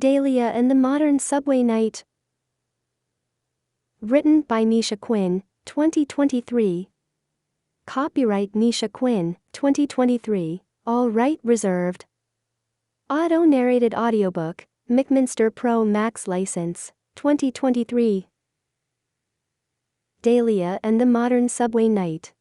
Dalia and the Modern Subway Night. Written by Misha Quinn, 2023. Copyright Misha Quinn, 2023, all right reserved. Auto-narrated audiobook, McMinster Pro Max license, 2023. Dalia and the Modern Subway Night.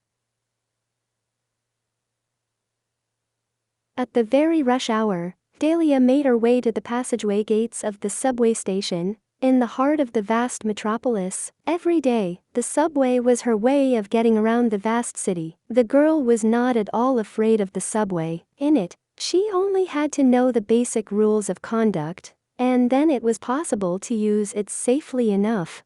At the very rush hour, Dalia made her way to the passageway gates of the subway station, in the heart of the vast metropolis. Every day, the subway was her way of getting around the vast city. The girl was not at all afraid of the subway. In it, she only had to know the basic rules of conduct, and then it was possible to use it safely enough.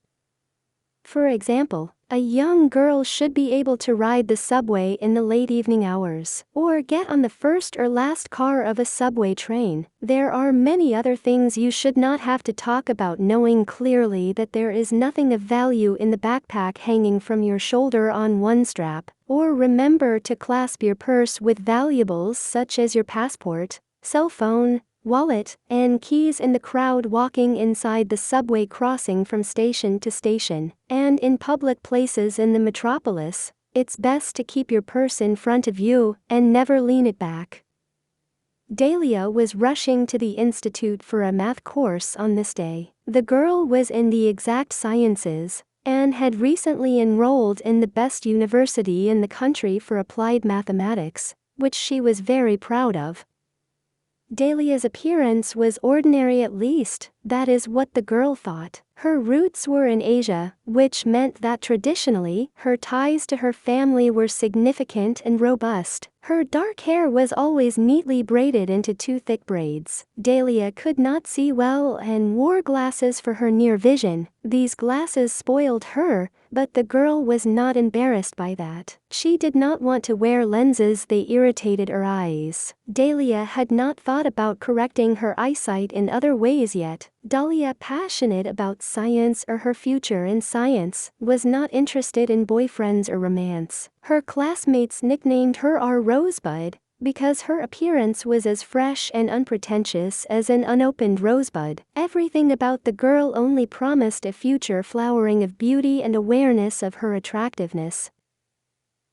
For example, a young girl should be able to ride the subway in the late evening hours, or get on the first or last car of a subway train. There are many other things you should not have to talk about, knowing clearly that there is nothing of value in the backpack hanging from your shoulder on one strap, or remember to clasp your purse with valuables such as your passport, cell phone, wallet, and keys in the crowd walking inside the subway crossing from station to station. And in public places in the metropolis, it's best to keep your purse in front of you and never lean it back. Dalia was rushing to the institute for a math course on this day. The girl was in the exact sciences and had recently enrolled in the best university in the country for applied mathematics, which she was very proud of. Dalia's appearance was ordinary, at least, that is what the girl thought. Her roots were in Asia, which meant that traditionally, her ties to her family were significant and robust. Her dark hair was always neatly braided into two thick braids. Dalia could not see well and wore glasses for her near vision. These glasses spoiled her, but the girl was not embarrassed by that. She did not want to wear lenses, they irritated her eyes. Dalia had not thought about correcting her eyesight in other ways yet. Dalia, passionate about science or her future in science, was not interested in boyfriends or romance. Her classmates nicknamed her our Rosebud, because her appearance was as fresh and unpretentious as an unopened rosebud. Everything about the girl only promised a future flowering of beauty and awareness of her attractiveness.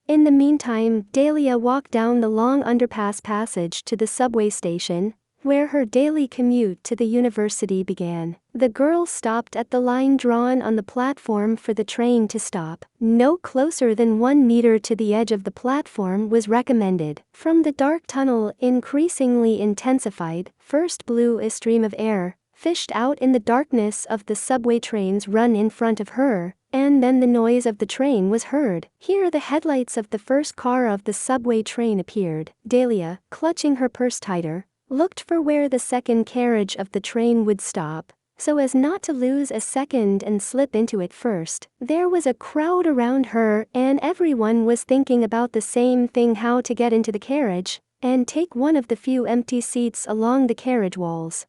In the meantime, Dalia walked down the long underpass passage to the subway station, where her daily commute to the university began. The girl stopped at the line drawn on the platform for the train to stop. No closer than 1 meter to the edge of the platform was recommended. From the dark tunnel, increasingly intensified, first blew a stream of air, fished out in the darkness of the subway train's run in front of her, and then the noise of the train was heard. Here the headlights of the first car of the subway train appeared. Dalia, clutching her purse tighter, looked for where the second carriage of the train would stop, so as not to lose a second and slip into it first. There was a crowd around her, and everyone was thinking about the same thing: how to get into the carriage and take one of the few empty seats along the carriage walls.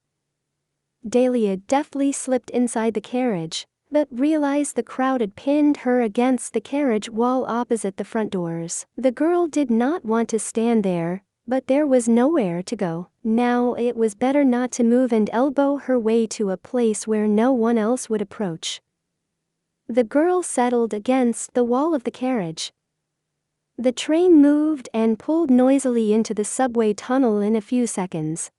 Dalia deftly slipped inside the carriage, but realized the crowd had pinned her against the carriage wall opposite the front doors. The girl did not want to stand there, but there was nowhere to go. Now it was better not to move and elbow her way to a place where no one else would approach. The girl settled against the wall of the carriage. The train moved and pulled noisily into the subway tunnel in a few seconds.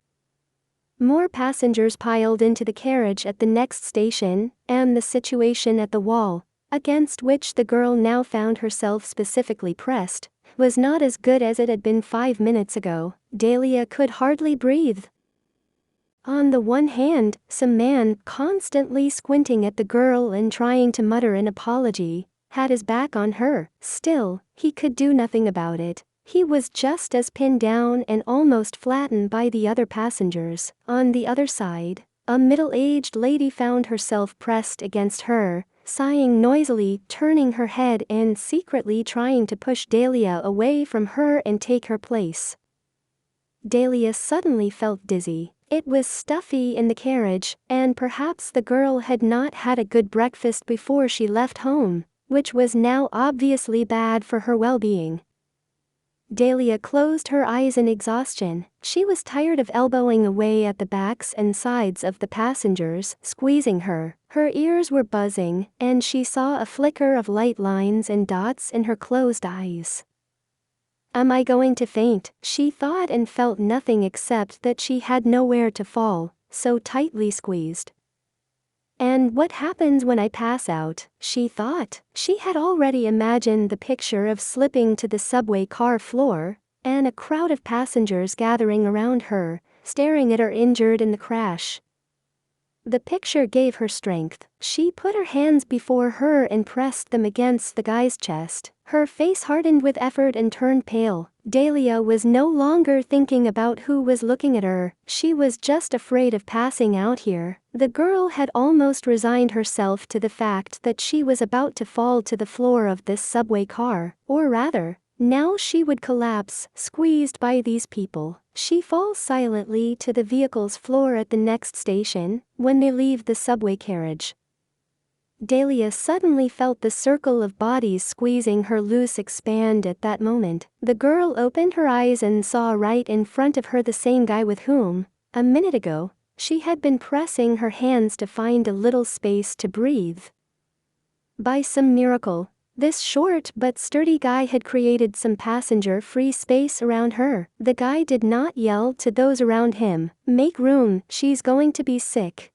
More passengers piled into the carriage at the next station, and the situation at the wall, against which the girl now found herself specifically pressed, was not as good as it had been 5 minutes ago. Dalia could hardly breathe. On the one hand, some man, constantly squinting at the girl and trying to mutter an apology, had his back on her. Still, he could do nothing about it. He was just as pinned down and almost flattened by the other passengers. On the other side, a middle-aged lady found herself pressed against her, sighing noisily, turning her head and secretly trying to push Dalia away from her and take her place. Dalia suddenly felt dizzy. It was stuffy in the carriage, and perhaps the girl had not had a good breakfast before she left home, which was now obviously bad for her well-being. Dalia closed her eyes in exhaustion. She was tired of elbowing away at the backs and sides of the passengers, squeezing her. Her ears were buzzing, and she saw a flicker of light lines and dots in her closed eyes. Am I going to faint? She thought, and felt nothing except that she had nowhere to fall, so tightly squeezed. And what happens when I pass out? She thought. She had already imagined the picture of slipping to the subway car floor, and a crowd of passengers gathering around her, staring at her injured in the crash. The picture gave her strength. She put her hands before her and pressed them against the guy's chest. Her face hardened with effort and turned pale. Dalia was no longer thinking about who was looking at her. She was just afraid of passing out here. The girl had almost resigned herself to the fact that she was about to fall to the floor of this subway car, or rather, now she would collapse, squeezed by these people. She falls silently to the vehicle's floor at the next station, when they leave the subway carriage. Dalia suddenly felt the circle of bodies squeezing her loose expand at that moment. The girl opened her eyes and saw right in front of her the same guy with whom, a minute ago, she had been pressing her hands to find a little space to breathe. By some miracle, this short but sturdy guy had created some passenger-free space around her. The guy did not yell to those around him, "Make room, she's going to be sick."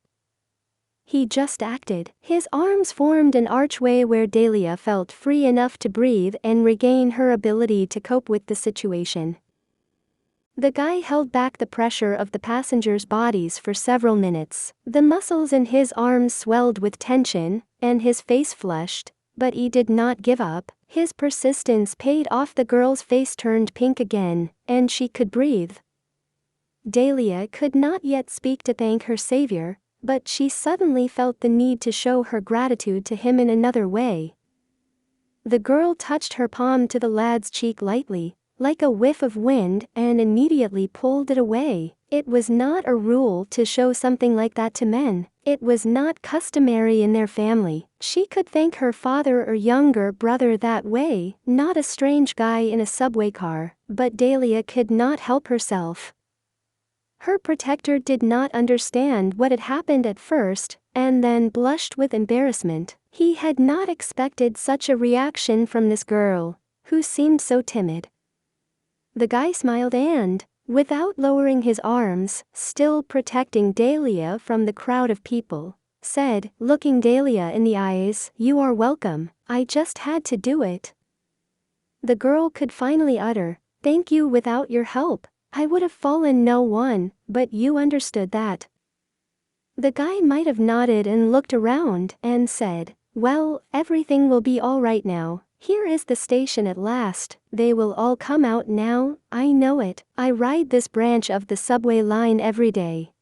He just acted. His arms formed an archway where Dalia felt free enough to breathe and regain her ability to cope with the situation. The guy held back the pressure of the passengers' bodies for several minutes. The muscles in his arms swelled with tension, and his face flushed, but he did not give up. His persistence paid off. The girl's face turned pink again, and she could breathe. Dalia could not yet speak to thank her savior, but she suddenly felt the need to show her gratitude to him in another way. The girl touched her palm to the lad's cheek lightly, like a whiff of wind, and immediately pulled it away. It was not a rule to show something like that to men. It was not customary in their family. She could thank her father or younger brother that way, not a strange guy in a subway car. But Dalia could not help herself. Her protector did not understand what had happened at first, and then blushed with embarrassment. He had not expected such a reaction from this girl, who seemed so timid. The guy smiled and, without lowering his arms, still protecting Dalia from the crowd of people, said, looking Dalia in the eyes, "You are welcome. I just had to do it." The girl could finally utter, "Thank you. Without your help, I would have fallen. No one, but you understood that." The guy might have nodded and looked around and said, "Well, everything will be all right now. Here is the station at last. They will all come out now. I know it. I ride this branch of the subway line every day."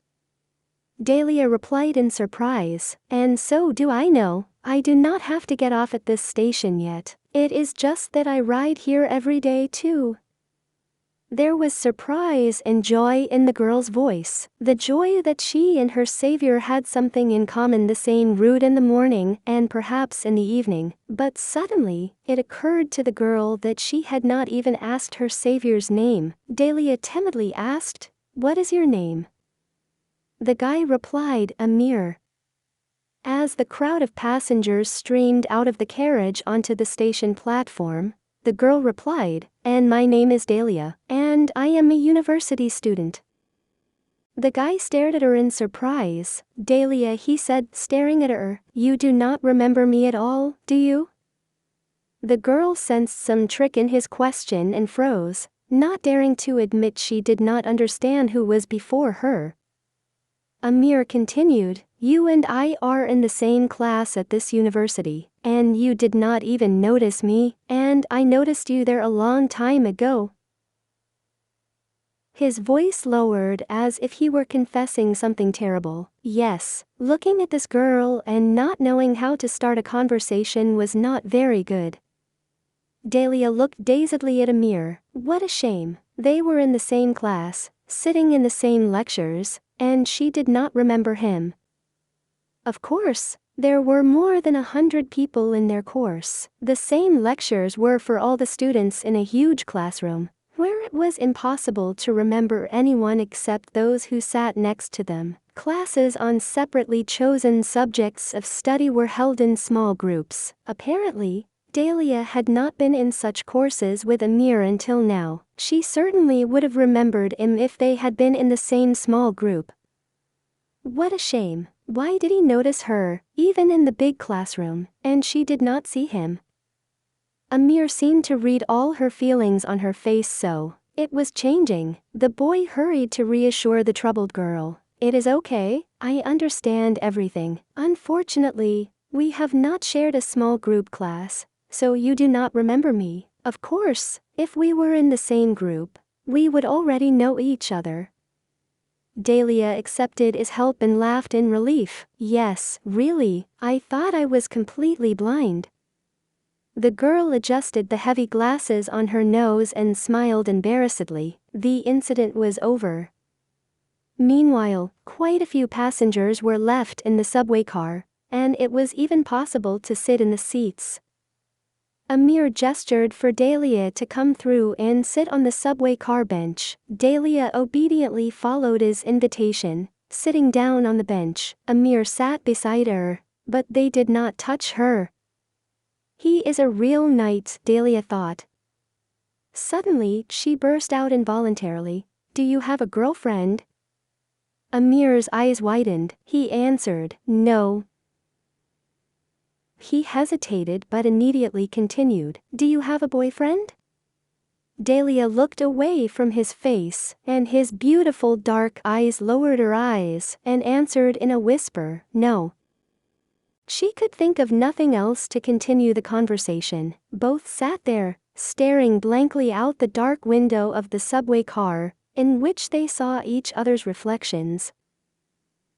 Dalia replied in surprise, "And so do I know. I do not have to get off at this station yet. It is just that I ride here every day too." There was surprise and joy in the girl's voice, the joy that she and her savior had something in common, the same route in the morning and perhaps in the evening. But suddenly, it occurred to the girl that she had not even asked her savior's name. Dalia timidly asked, "What is your name?" The guy replied, "Amir." As the crowd of passengers streamed out of the carriage onto the station platform, the girl replied, "And my name is Dalia, and I am a university student." The guy stared at her in surprise. "Dalia," he said, staring at her, "you do not remember me at all, do you?" The girl sensed some trick in his question and froze, not daring to admit she did not understand who was before her. Amir continued, "You and I are in the same class at this university, and you did not even notice me, and I noticed you there a long time ago." His voice lowered as if he were confessing something terrible. Yes, looking at this girl and not knowing how to start a conversation was not very good. Dalia looked dazedly at Amir. What a shame. They were in the same class, sitting in the same lectures, and she did not remember him. Of course, there were more than 100 people in their course. The same lectures were for all the students in a huge classroom. where it was impossible to remember anyone except those who sat next to them. Classes on separately chosen subjects of study were held in small groups. Apparently, Dalia had not been in such courses with Amir until now. She certainly would have remembered him if they had been in the same small group. What a shame. Why did he notice her, even in the big classroom, and she did not see him? Amir seemed to read all her feelings on her face, so it was changing. The boy hurried to reassure the troubled girl. It is okay, I understand everything. Unfortunately, we have not shared a small group class, so you do not remember me. Of course, if we were in the same group, we would already know each other. Dalia accepted his help and laughed in relief. Yes, really, I thought I was completely blind. The girl adjusted the heavy glasses on her nose and smiled embarrassedly. The incident was over. Meanwhile, quite a few passengers were left in the subway car, and it was even possible to sit in the seats. Amir gestured for Dalia to come through and sit on the subway car bench. Dalia obediently followed his invitation, sitting down on the bench. Amir sat beside her, but they did not touch her. He is a real knight, Dalia thought. Suddenly, she burst out involuntarily. Do you have a girlfriend? Amir's eyes widened. He answered, no. He hesitated but immediately continued. Do you have a boyfriend? Dalia looked away from his face, and his beautiful dark eyes lowered her eyes and answered in a whisper, no. She could think of nothing else to continue the conversation. Both sat there, staring blankly out the dark window of the subway car, in which they saw each other's reflections.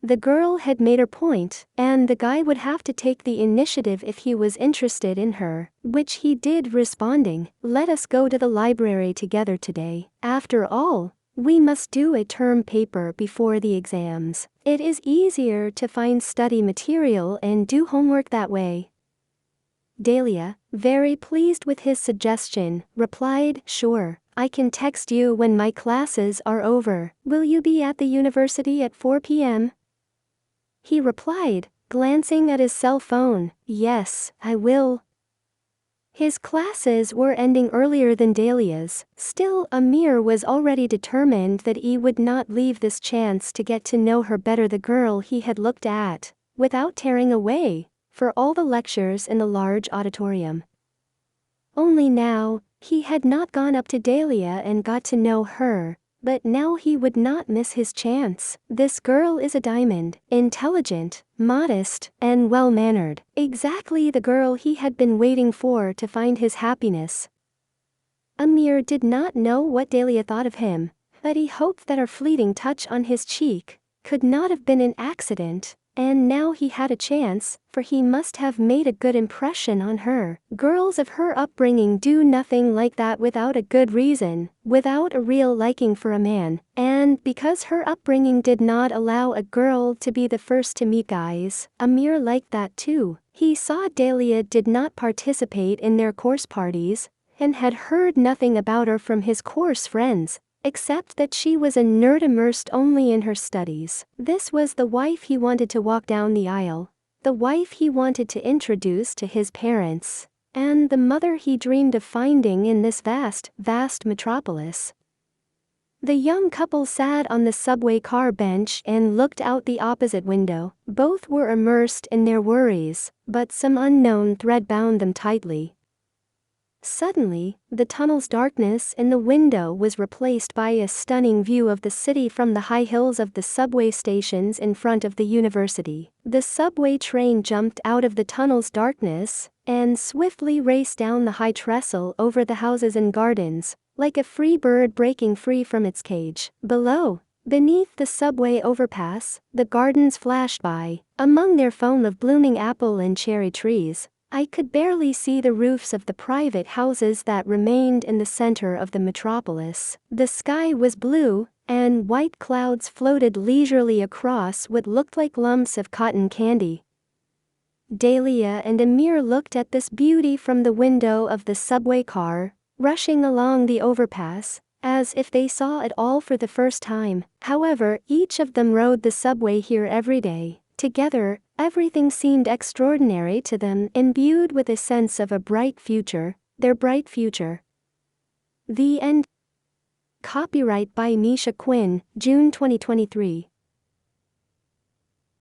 The girl had made her point, and the guy would have to take the initiative if he was interested in her, which he did, responding, let us go to the library together today. After all, we must do a term paper before the exams. It is easier to find study material and do homework that way. Dalia, very pleased with his suggestion, replied, sure, I can text you when my classes are over. Will you be at the university at 4 p.m.? He replied, glancing at his cell phone, yes, I will. His classes were ending earlier than Dalia's. Still, Amir was already determined that he would not leave this chance to get to know her better, the girl he had looked at, without tearing away, for all the lectures in the large auditorium. Only now, he had not gone up to Dalia and got to know her, but now he would not miss his chance. This girl is a diamond, intelligent, modest, and well-mannered. Exactly the girl he had been waiting for to find his happiness. Amir did not know what Dalia thought of him, but he hoped that her fleeting touch on his cheek could not have been an accident, and now he had a chance, for he must have made a good impression on her. Girls of her upbringing do nothing like that without a good reason, without a real liking for a man, and because her upbringing did not allow a girl to be the first to meet guys, Amir liked that too. He saw Dalia did not participate in their course parties, and had heard nothing about her from his course friends, except that she was a nerd immersed only in her studies. This was the wife he wanted to walk down the aisle, the wife he wanted to introduce to his parents, and the mother he dreamed of finding in this vast, vast metropolis. The young couple sat on the subway car bench and looked out the opposite window. Both were immersed in their worries, but some unknown thread bound them tightly. Suddenly, the tunnel's darkness in the window was replaced by a stunning view of the city from the high hills of the subway stations in front of the university. The subway train jumped out of the tunnel's darkness and swiftly raced down the high trestle over the houses and gardens, like a free bird breaking free from its cage. Below, beneath the subway overpass, the gardens flashed by. Among their foam of blooming apple and cherry trees, I could barely see the roofs of the private houses that remained in the center of the metropolis. The sky was blue, and white clouds floated leisurely across what looked like lumps of cotton candy. Dalia and Amir looked at this beauty from the window of the subway car, rushing along the overpass, as if they saw it all for the first time. However, each of them rode the subway here every day. Together, everything seemed extraordinary to them, imbued with a sense of a bright future, their bright future. The end. Copyright by Misha Quinn, June 2023.